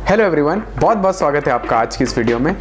Hello everyone, बहुत बहुत स्वागत है आपका आज की इस वीडियो में।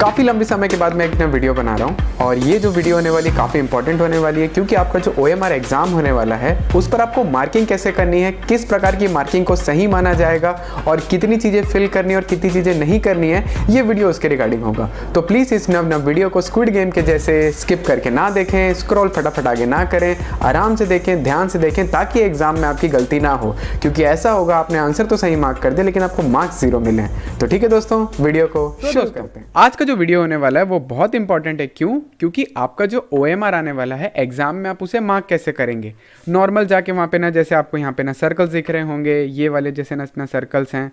काफ़ी लंबे समय के बाद मैं एक नया वीडियो बना रहा हूँ और ये जो वीडियो होने वाली काफ़ी इंपॉर्टेंट होने वाली है क्योंकि आपका जो OMR एग्जाम होने वाला है उस पर आपको मार्किंग कैसे करनी है, किस प्रकार की मार्किंग को सही माना जाएगा और कितनी चीज़ें फिल करनी है और कितनी चीज़ें नहीं करनी है, ये वीडियो उसके रिगार्डिंग होगा। तो प्लीज़ इस नव वीडियो को स्क्विड गेम के जैसे स्किप करके ना देखें, स्क्रॉल फटाफट आगे ना करें, आराम से देखें, ध्यान से देखें ताकि एग्जाम में आपकी गलती ना हो, क्योंकि ऐसा होगा आपने आंसर तो सही मार्क कर दिया लेकिन आपको मार्क्स 0 मिले। तो ठीक है दोस्तों, वीडियो को शुरू करते हैं। आज का जो वीडियो होने वाला है वो बहुत इंपॉर्टेंट है। क्यों? क्योंकि आपका जो OMR आने वाला है एग्जाम में आप उसे मार्क कैसे करेंगे। नॉर्मल जाके वहाँ पे ना, जैसे आपको यहाँ पे ना सर्कल्स दिख रहे होंगे, ये वाले जैसे ना सर्कल्स हैं,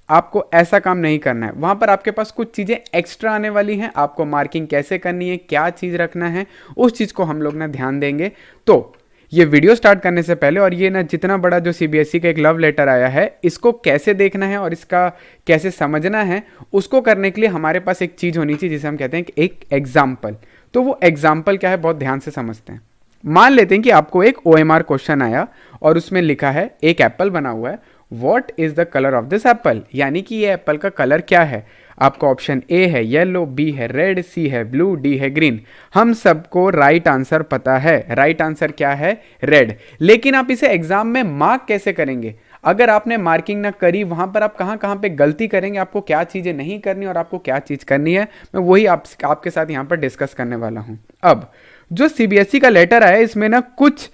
आपको ऐसा काम नहीं करना है। वहाँ पर आपके पास कुछ चीज़ें एक्स्ट्रा आने वाली हैं, आपको मार्किंग कैसे करनी है, क्या चीज़ रखना है, उस चीज़ को हम लोग ना ध्यान देंगे। तो ये वीडियो स्टार्ट करने से पहले और ये ना जितना बड़ा जो CBSE का एक लव लेटर आया है, इसको कैसे देखना है और इसका कैसे समझना है, उसको करने के लिए हमारे पास एक चीज़ होनी चाहिए जिसे हम कहते हैं कि एक एग्जाम्पल। तो वो एग्जाम्पल क्या है, बहुत ध्यान से समझते हैं। मान लेते हैं कि आपको एक OMR क्वेश्चन आया और उसमें लिखा है एक एप्पल बना हुआ है, what is the colour of this Apple, यानी कि ये एप्पल का कलर क्या है। आपका ऑप्शन A है येलो, B है रेड, C है ब्लू, D है ग्रीन। हम सबको राइट आंसर पता है। राइट आंसर क्या है? रेड। लेकिन आप इसे एग्जाम में मार्क कैसे करेंगे? अगर आपने मार्किंग ना करी, वहां पर आप कहां पे गलती करेंगे, आपको क्या चीजें नहीं करनी और आपको क्या चीज करनी है, मैं वही आपके साथ यहां पर डिस्कस करने वाला हूं। अब जो CBSE का लेटर आया इसमें ना कुछ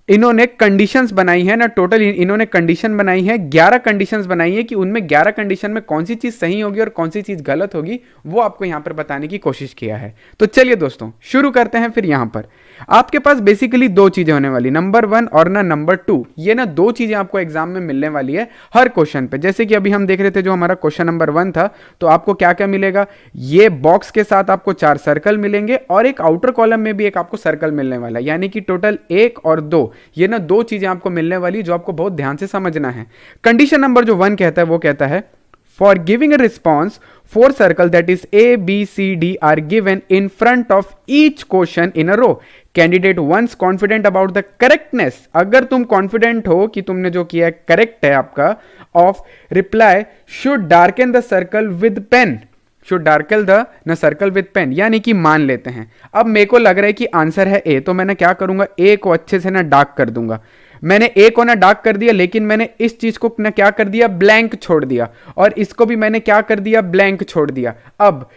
इन्होंने कंडीशंस बनाई है ना, टोटल इन्होंने कंडीशन बनाई है 11 कंडीशंस बनाई है कि उनमें 11 कंडीशन में कौन सी चीज सही होगी और कौन सी चीज गलत होगी, वो आपको यहां पर बताने की कोशिश किया है। तो चलिए दोस्तों शुरू करते हैं। फिर यहां पर आपके पास बेसिकली दो चीजें होने वाली, नंबर 1 और ना नंबर 2। ये ना दो चीजें आपको एग्जाम में मिलने वाली है हर क्वेश्चन पे। जैसे कि अभी हम देख रहे थे जो हमारा क्वेश्चन नंबर 1 था, तो आपको क्या क्या मिलेगा, ये बॉक्स के साथ आपको 4 सर्कल मिलेंगे और एक आउटर कॉलम में भी एक आपको सर्कल मिलने वाला है, यानी कि टोटल 1 और 2, ये ना दो चीजें आपको मिलने वाली जो आपको बहुत ध्यान से समझना है। कंडीशन नंबर जो 1 कहता है वो कहता है for giving a response 4 circle that is A B C D are given in front of each question in a row, candidate once confident about the correctness, अगर तुम कॉन्फिडेंट हो कि तुमने जो किया करेक्ट है आपका, of reply should darken the circle with pen, should darken the न सर्कल विद पेन। यानी कि मान लेते हैं अब मेरे को लग रहा है कि आंसर है A, तो मैंने क्या करूंगा, A को अच्छे से ना डार्क कर दूंगा। मैंने A को ना डार्क कर दिया, लेकिन मैंने इस चीज को ना क्या कर दिया, ब्लैंक छोड़ दिया, और इसको भी मैंने क्या कर दिया, ब्लैंक छोड़ दिया। अब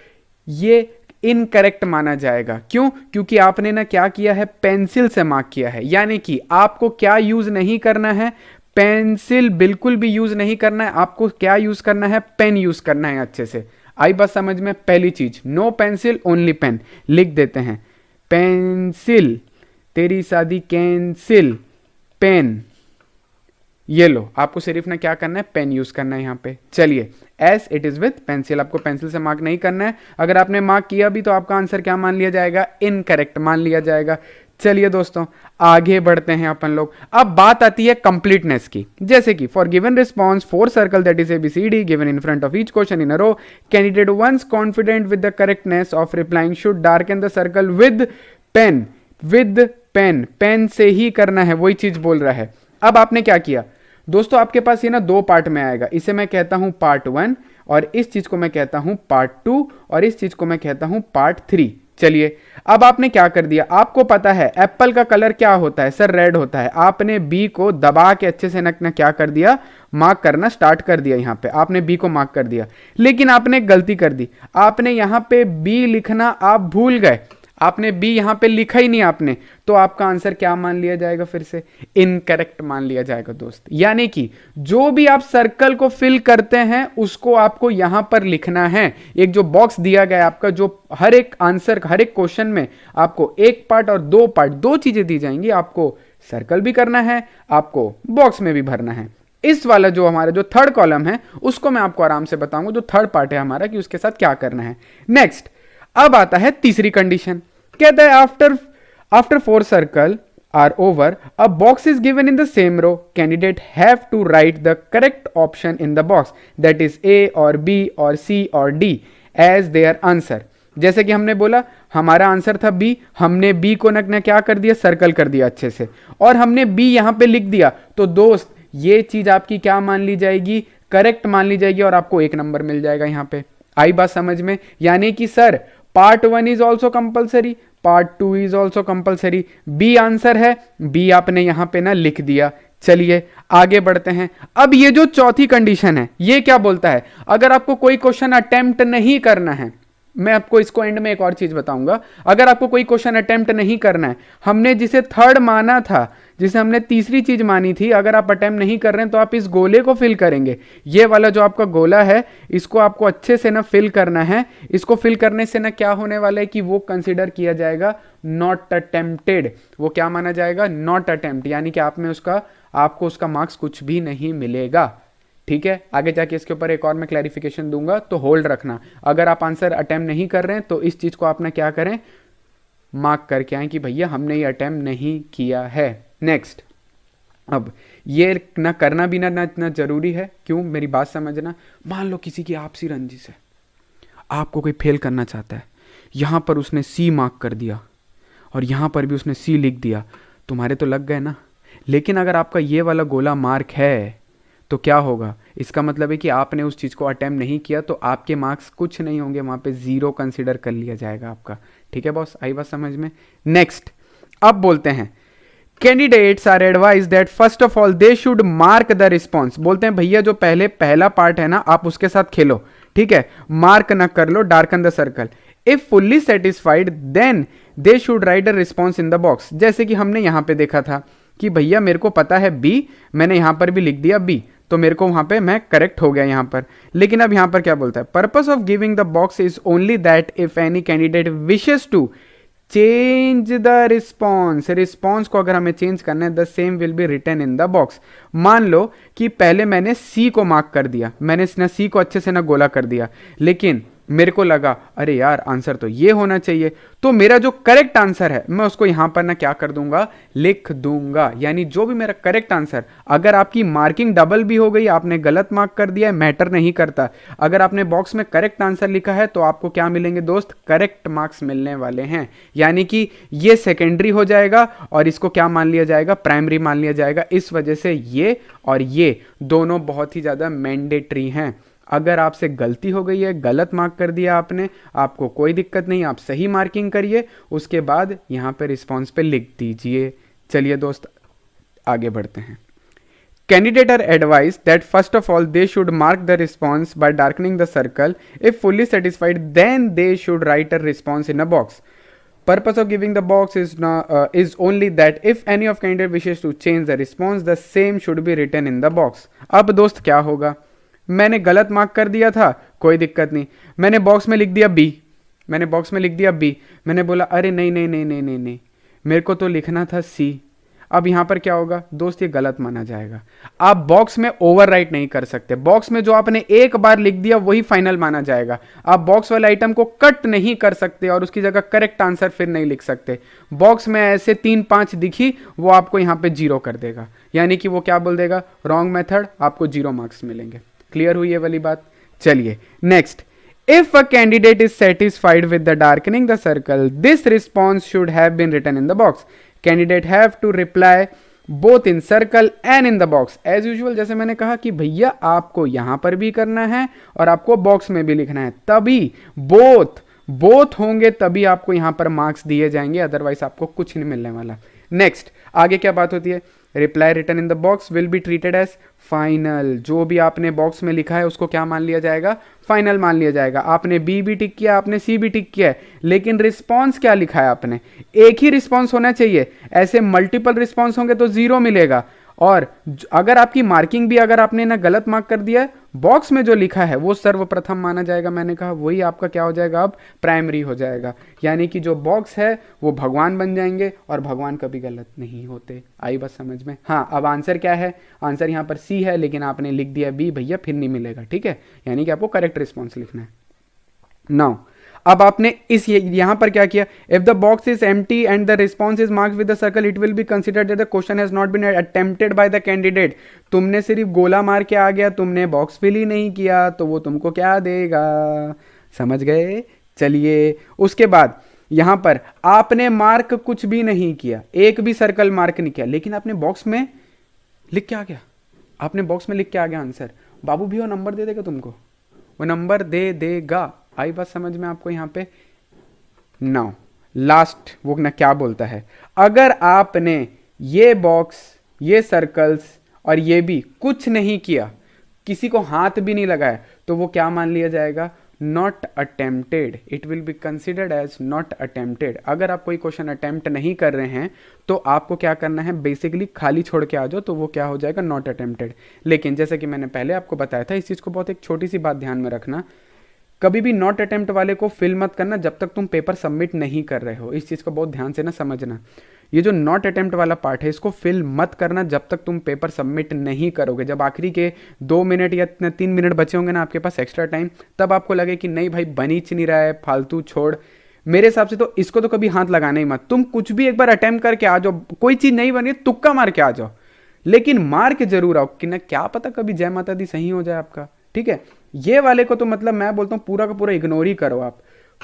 ये इनकरेक्ट माना जाएगा। क्यों? क्योंकि आपने ना क्या किया है, पेंसिल से मार्क किया है। यानी कि आपको क्या यूज नहीं करना है, पेंसिल बिल्कुल भी यूज नहीं करना है। आपको क्या यूज करना है, पेन यूज करना है। अच्छे से आई बात समझ में? पहली चीज, नो पेंसिल ओनली पेन, लिख देते हैं पेंसिल तेरी शादी कैंसिल, पेन, ये लो। आपको सिर्फ ना क्या करना है, पेन यूज करना है यहाँ पे। चलिए, S it is with pencil, आपको पेंसिल से मार्क नहीं करना है। अगर आपने मार्क किया भी तो आपका आंसर क्या मान लिया जाएगा, इनकरेक्ट मान लिया जाएगा। चलिए दोस्तों आगे बढ़ते हैं अपन लोग। अब बात आती है कंप्लीटनेस की। जैसे कि for given response 4 circle that is ABCD given in front of each question in a row, candidate once confident with the correctness of replying should darken the circle with pen, with pen, pen से ही करना है, वही चीज बोल रहा है। अब आपने क्या किया दोस्तों, आपके पास ये ना 2 पार्ट में आएगा, इसे मैं कहता हूं पार्ट 1 और इस चीज को मैं कहता हूं पार्ट 2 और इस चीज को मैं कहता हूं पार्ट 3। चलिए, अब आपने क्या कर दिया, आपको पता है एप्पल का कलर क्या होता है सर, रेड होता है। आपने B को दबा के अच्छे से ना क्या कर दिया, मार्क करना स्टार्ट कर दिया। यहां पे आपने B को मार्क कर दिया, लेकिन आपने एक गलती कर दी, आपने यहां पे B लिखना आप भूल गए, आपने B यहां पे लिखा ही नहीं आपने, तो आपका आंसर क्या मान लिया जाएगा, फिर से इनकरेक्ट मान लिया जाएगा दोस्त। यानी कि जो भी आप सर्कल को फिल करते हैं उसको आपको यहां पर लिखना है। एक जो बॉक्स दिया गया आपका, जो हर एक आंसर, हर एक क्वेश्चन में आपको 1 पार्ट और 2 पार्ट, 2 चीजें दी जाएंगी। आपको सर्कल भी करना है, आपको बॉक्स में भी भरना है। इस वाला जो हमारा जो 3rd कॉलम है उसको मैं आपको आराम से बताऊंगा, जो 3rd पार्ट है हमारा, कि उसके साथ क्या करना है। नेक्स्ट, अब आता है तीसरी कंडीशन, कहता है after 4 circle are over a box is given in the same row, candidate have to write the correct option in the box that is A और B और C और D एज देयर आंसर। जैसे कि हमने बोला हमारा answer था B, हमने B को न क्या कर दिया, सर्कल कर दिया अच्छे से, और हमने B यहां पे लिख दिया। तो दोस्त ये चीज आपकी क्या मान ली जाएगी, करेक्ट मान ली जाएगी और आपको 1 नंबर मिल जाएगा यहाँ पे। आई बात समझ में? यानी कि sir part 1 is also compulsory, part 2 is also compulsory, B answer है, बी आपने यहां पे ना लिख दिया। चलिए आगे बढ़ते हैं। अब ये जो चौथी कंडीशन है ये क्या बोलता है, अगर आपको कोई क्वेश्चन अटेम्प्ट नहीं करना है, मैं आपको इसको एंड में एक और चीज बताऊंगा, अगर आपको कोई क्वेश्चन अटेम्प्ट नहीं करना है, हमने जिसे थर्ड माना था, जिसे हमने तीसरी चीज मानी थी, अगर आप अटेम्प्ट नहीं कर रहे हैं तो आप इस गोले को फिल करेंगे। ये वाला जो आपका गोला है इसको आपको अच्छे से ना फिल करना है। इसको फिल करने से ना क्या होने वाला है कि वो कंसिडर किया जाएगा नॉट अटेम्प्टेड। वो क्या माना जाएगा? नॉट अटेम्प्ट, यानी कि आपको उसका मार्क्स कुछ भी नहीं मिलेगा। ठीक है, आगे जाके इसके ऊपर एक और मैं क्लैरिफिकेशन दूंगा, तो होल्ड रखना। अगर आप आंसर अटेम्प्ट नहीं कर रहे हैं तो इस चीज को आप ना क्या करें, मार्क करके आए कि भैया हमने ये अटेम्प्ट नहीं किया है। नेक्स्ट, अब ये ना करना भी ना इतना जरूरी है। क्यों? मेरी बात समझना। मान लो किसी की आपसी रंजिश है, आपको कोई फेल करना चाहता है, यहां पर उसने सी मार्क कर दिया और यहां पर भी उसने सी लिख दिया, तुम्हारे तो लग गए ना। लेकिन अगर आपका ये वाला गोला मार्क है तो क्या होगा? इसका मतलब है कि आपने उस चीज को अटेम्प्ट नहीं किया, तो आपके मार्क्स कुछ नहीं होंगे, वहां पे 0 कंसीडर कर लिया जाएगा आपका। ठीक है बॉस, आई बात समझ में? नेक्स्ट, अब बोलते हैं candidates are advise that first of all they should mark the response. बोलते हैं भैया जो पहला पार्ट है ना, आप उसके साथ खेलो, ठीक है, मार्क ना कर लो, darken the circle. If fully satisfied then they should write a response in the box. जैसे कि हमने यहां पे देखा था कि भैया मेरे को पता है बी, मैंने यहां पर भी लिख दिया बी, तो मेरे को वहां पे मैं करेक्ट हो गया यहां पर। लेकिन अब यहां पर क्या बोलता है? Purpose of giving the box is only that if any candidate wishes to change the response. Response को अगर हमें चेंज करना है, the same will be written in the box. मान लो कि पहले मैंने सी को मार्क कर दिया, मैंने ना सी को अच्छे से ना गोला कर दिया, लेकिन मेरे को लगा अरे यार आंसर तो ये होना चाहिए, तो मेरा जो करेक्ट आंसर है मैं उसको यहां पर ना क्या कर दूंगा, लिख दूंगा। यानी जो भी मेरा करेक्ट आंसर, अगर आपकी मार्किंग डबल भी हो गई, आपने गलत मार्क कर दिया है, मैटर नहीं करता। अगर आपने बॉक्स में करेक्ट आंसर लिखा है तो आपको क्या मिलेंगे दोस्त? करेक्ट मार्क्स मिलने वाले हैं। यानी कि ये सेकेंडरी हो जाएगा और इसको क्या मान लिया जाएगा? प्राइमरी मान लिया जाएगा। इस वजह से ये और ये दोनों बहुत ही ज्यादा मैंडेटरी हैं। अगर आपसे गलती हो गई है, गलत मार्क कर दिया आपने, आपको कोई दिक्कत नहीं, आप सही मार्किंग करिए, उसके बाद यहाँ पे रिस्पॉन्स पे लिख दीजिए। चलिए दोस्त आगे बढ़ते हैं। Candidate are advise that first of all they should mark the response by darkening the circle. If fully satisfied then they should write a response in a box. Purpose of giving the box is only that if any of candidate wishes to change the response, the same should be written in the box. अब दोस्त क्या होगा? मैंने गलत mark कर दिया था, कोई दिक्कत नहीं, मैंने बॉक्स में लिख दिया बी, मैंने बोला अरे नहीं नहीं नहीं नहीं नहीं नहीं, मेरे को तो लिखना था सी। अब यहां पर क्या होगा दोस्त? ये गलत माना जाएगा। आप बॉक्स में ओवरराइट नहीं कर सकते। बॉक्स में जो आपने एक बार लिख दिया वही फाइनल माना जाएगा। आप बॉक्स वाले आइटम को कट नहीं कर सकते और उसकी जगह करेक्ट आंसर फिर नहीं लिख सकते। बॉक्स में ऐसे 3-5 दिखी, वो आपको यहां पे 0 कर देगा, यानी कि वो क्या बोल देगा? रॉन्ग मेथड, आपको 0 मार्क्स मिलेंगे। क्लियर हुई ये वाली बात? चलिए next, if a candidate is satisfied with the darkening the circle, this response should have been written in the box. Candidate have to reply both in circle and in the box. As usual, जैसे मैंने कहा कि भैया आपको यहां पर भी करना है और आपको बॉक्स में भी लिखना है, तभी बोथ होंगे, तभी आपको यहां पर मार्क्स दिए जाएंगे, अदरवाइज आपको कुछ नहीं मिलने वाला। नेक्स्ट, आगे क्या बात होती है? Reply written in the box will be treated as final. जो भी आपने बॉक्स में लिखा है उसको क्या मान लिया जाएगा? फाइनल मान लिया जाएगा। आपने बी भी टिक किया, आपने सी भी टिक किया है, लेकिन रिस्पॉन्स क्या लिखा है आपने? एक ही रिस्पॉन्स होना चाहिए। ऐसे मल्टीपल रिस्पॉन्स होंगे तो 0 मिलेगा। और अगर आपकी मार्किंग भी अगर आपने ना गलत मार्क कर दिया है, बॉक्स में जो लिखा है वो सर्वप्रथम माना जाएगा। मैंने कहा वही आपका क्या हो जाएगा? अब प्राइमरी हो जाएगा। यानी कि जो बॉक्स है वो भगवान बन जाएंगे और भगवान कभी गलत नहीं होते। आई बात समझ में? हाँ, अब आंसर क्या है? आंसर यहाँ पर सी है, लेकिन आपने लिख दिया बी, भैया फिर नहीं मिलेगा। ठीक है, यानी कि आपको करेक्ट रिस्पॉन्स लिखना है। नाउ अब आपने इस यहां पर क्या किया? If the box is empty and the response is marked with the circle, it will be considered that the question has not been attempted by the candidate. तुमने सिर्फ गोला मार के आ गया, तुमने बॉक्स फिल ही नहीं किया, तो वो तुमको क्या देगा? समझ गए? चलिए उसके बाद यहां पर आपने मार्क कुछ भी नहीं किया, एक भी सर्कल मार्क नहीं किया, लेकिन आपने बॉक्स में लिख के आ गया, आपने बॉक्स में लिख के आ गया आंसर। बाबू भी वो नंबर दे देगा तुमको, वो नंबर दे देगा। आई बात समझ में आपको यहाँ पे? नाउ लास्ट वो ना क्या बोलता है, अगर आपने ये बॉक्स, ये सर्कल्स और ये भी कुछ नहीं किया, किसी को हाथ भी नहीं लगाया, तो वो क्या मान लिया जाएगा? Not attempted. It will be considered as not attempted. अगर आप कोई क्वेश्चन अटेम्प्ट नहीं कर रहे हैं तो आपको क्या करना है, बेसिकली खाली छोड़ के आ जाओ, तो वो क्या हो जाएगा? Not attempted. लेकिन जैसे कि मैंने पहले आपको बताया था, इस चीज़ को बहुत एक छोटी सी बात ध्यान में रखना, कभी भी नॉट अटेम्प्ट वाले को फिल मत करना जब तक तुम पेपर सबमिट नहीं कर रहे हो। इस चीज़ को बहुत ध्यान से ना समझना। ये जो नॉट अटेम्प्ट वाला पार्ट है, इसको फिल मत करना जब तक तुम पेपर सबमिट नहीं करोगे। जब आखिरी के 2 मिनट या 3 मिनट बचे होंगे ना आपके पास एक्स्ट्रा टाइम, तब आपको लगे कि नहीं भाई बन ही नहीं रहा है, फालतू छोड़, मेरे हिसाब से तो इसको तो कभी हाथ लगाना ही मत। तुम कुछ भी एक बार अटेम्प्ट करके आ जाओ, कोई चीज़ नहीं बनी तुक्का मार के आ जाओ, लेकिन मार के जरूर आओ, कि ना क्या पता कभी जय माता दी सही हो जाए आपका। ठीक है, ये वाले को तो मतलब मैं बोलता हूँ पूरा का पूरा इग्नोर ही करो आप,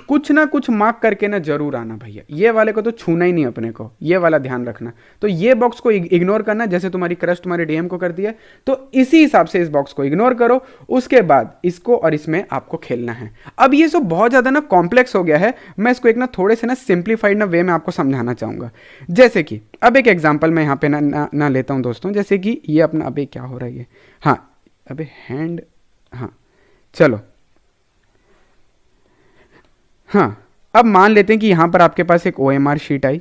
कुछ ना कुछ मार्क करके ना जरूर आना भैया। ये वाले को तो छूना ही नहीं अपने को, ये वाला ध्यान रखना। तो ये बॉक्स को इग्नोर करना, जैसे तुम्हारी क्रश तुम्हारे डीएम को कर दिया, तो इसी हिसाब से इस बॉक्स को इग्नोर करो। उसके बाद इसको और इसमें आपको खेलना है। अब ये सब बहुत ज़्यादा ना कॉम्प्लेक्स हो गया है, मैं इसको एक ना थोड़े से ना सिंप्लीफाइड ना वे में आपको समझाना चाहूँगा। जैसे कि अब एक एग्जाम्पल मैं यहाँ पे ना लेता हूँ दोस्तों, जैसे कि ये अपना, अभी क्या हो रहा है ये, हाँ अबे हैंड, हाँ चलो, हाँ अब मान लेते हैं कि यहाँ पर आपके पास एक OMR शीट आई,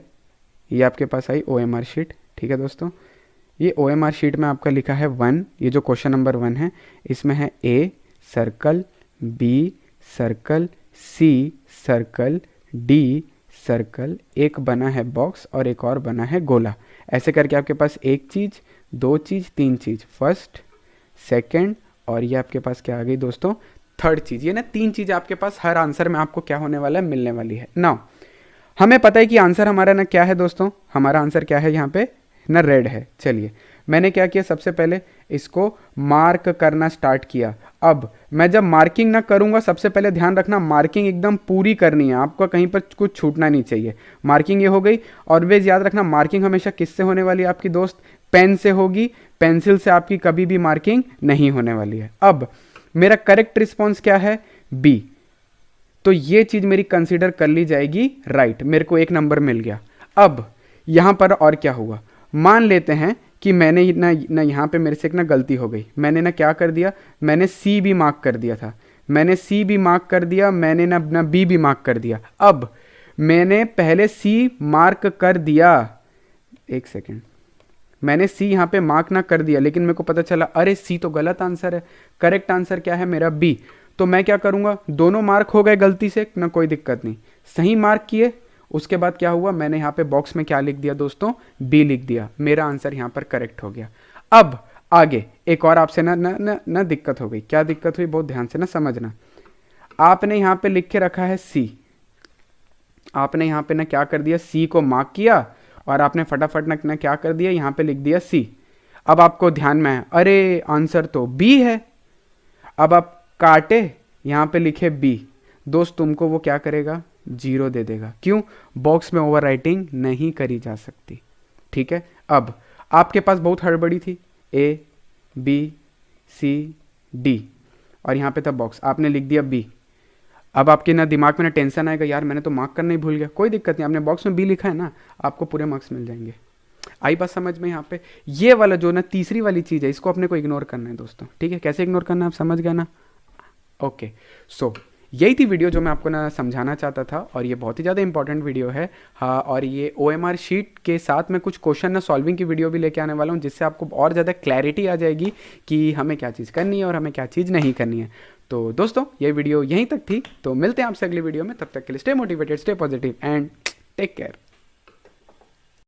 ये आपके पास आई OMR शीट। ठीक है दोस्तों, ये OMR शीट में आपका लिखा है 1, ये जो क्वेश्चन नंबर 1 है, इसमें है A circle, B circle, C circle, D circle, एक बना है बॉक्स और एक और बना है गोला। ऐसे करके आपके पास एक चीज़, दो चीज़, तीन चीज़, फर्स्ट, सेकेंड, और ये आपके पास क्या आ गई दोस्तों? थर्ड चीज़। ये ना 3 चीज़ आपके पास हर आंसर में आपको क्या होने वाला है? मिलने वाली है। नाउ हमें पता है कि आंसर हमारा ना क्या है दोस्तों, हमारा आंसर क्या है यहाँ पे? ना रेड है। चलिए मैंने क्या किया, सबसे पहले इसको मार्क करना स्टार्ट किया। अब मैं जब मार्किंग ना करूँगा, सबसे पहले ध्यान रखना मार्किंग एकदम पूरी करनी है आपको, कहीं पर कुछ छूटना नहीं चाहिए। मार्किंग ये हो गई। ऑलवेज याद रखना मार्किंग हमेशा किससे होने वाली है आपकी दोस्त? पेन से होगी, पेंसिल से आपकी कभी भी मार्किंग नहीं होने वाली है। अब मेरा करेक्ट रिस्पॉन्स क्या है? बी। तो ये चीज मेरी कंसीडर कर ली जाएगी राइट, मेरे को 1 नंबर मिल गया। अब यहां पर और क्या हुआ, मान लेते हैं कि मैंने ना यहाँ पे मेरे से एक ना गलती हो गई, मैंने ना क्या कर दिया, मैंने सी भी मार्क कर दिया था, मैंने सी भी मार्क कर दिया, मैंने ना बी भी मार्क कर दिया। अब मैंने पहले सी मार्क कर दिया, एक सेकेंड, मैंने सी यहाँ पे मार्क ना कर दिया, लेकिन मेरे को पता चला अरे सी तो गलत आंसर है, करेक्ट आंसर क्या है मेरा? बी। तो मैं क्या करूँगा, दोनों मार्क हो गए गलती से ना, कोई दिक्कत नहीं, सही मार्क किए। उसके बाद क्या हुआ, मैंने यहाँ पे बॉक्स में क्या लिख दिया दोस्तों? बी लिख दिया, मेरा आंसर यहाँ पर करेक्ट हो गया। अब आगे एक और आपसे ना दिक्कत हो गई। क्या दिक्कत हुई, बहुत ध्यान से ना समझना। आपने यहाँ पे लिख के रखा है सी, आपने यहाँ पे ना क्या कर दिया, सी को मार्क किया और आपने फटाफट ना क्या कर दिया, यहाँ पे लिख दिया सी। अब आपको ध्यान में है अरे आंसर तो बी है। अब आप काटे, यहाँ पे लिखे बी, दोस्त तुमको वो क्या करेगा, 0 दे देगा। क्यों? बॉक्स में ओवर राइटिंग नहीं करी जा सकती। ठीक है, अब आपके पास बहुत हड़बड़ी थी, ए बी सी डी और यहाँ पे था बॉक्स, आपने लिख दिया बी। अब आपके ना दिमाग में ना टेंशन आएगा, यार मैंने तो मार्क करना ही भूल गया। कोई दिक्कत नहीं, आपने बॉक्स में बी लिखा है ना, आपको पूरे मार्क्स मिल जाएंगे। आई बात समझ में यहाँ पे? ये वाला जो ना तीसरी वाली चीज़ है, इसको अपने को इग्नोर करना है दोस्तों। ठीक है, कैसे इग्नोर करना है आप समझ गए ना? ओके, सो यही थी वीडियो जो मैं आपको ना समझाना चाहता था, और ये बहुत ही ज़्यादा इंपॉर्टेंट वीडियो है। हाँ, और ये OMR शीट के साथ मैं कुछ क्वेश्चन ना सॉल्विंग की वीडियो भी लेके आने वाला हूँ, जिससे आपको और ज़्यादा क्लैरिटी आ जाएगी कि हमें क्या चीज़ करनी है और हमें क्या चीज़ नहीं करनी है। तो दोस्तों ये वीडियो यहीं तक थी, तो मिलते हैं आपसे अगली वीडियो में। तब तक के लिए stay motivated, stay positive and take care.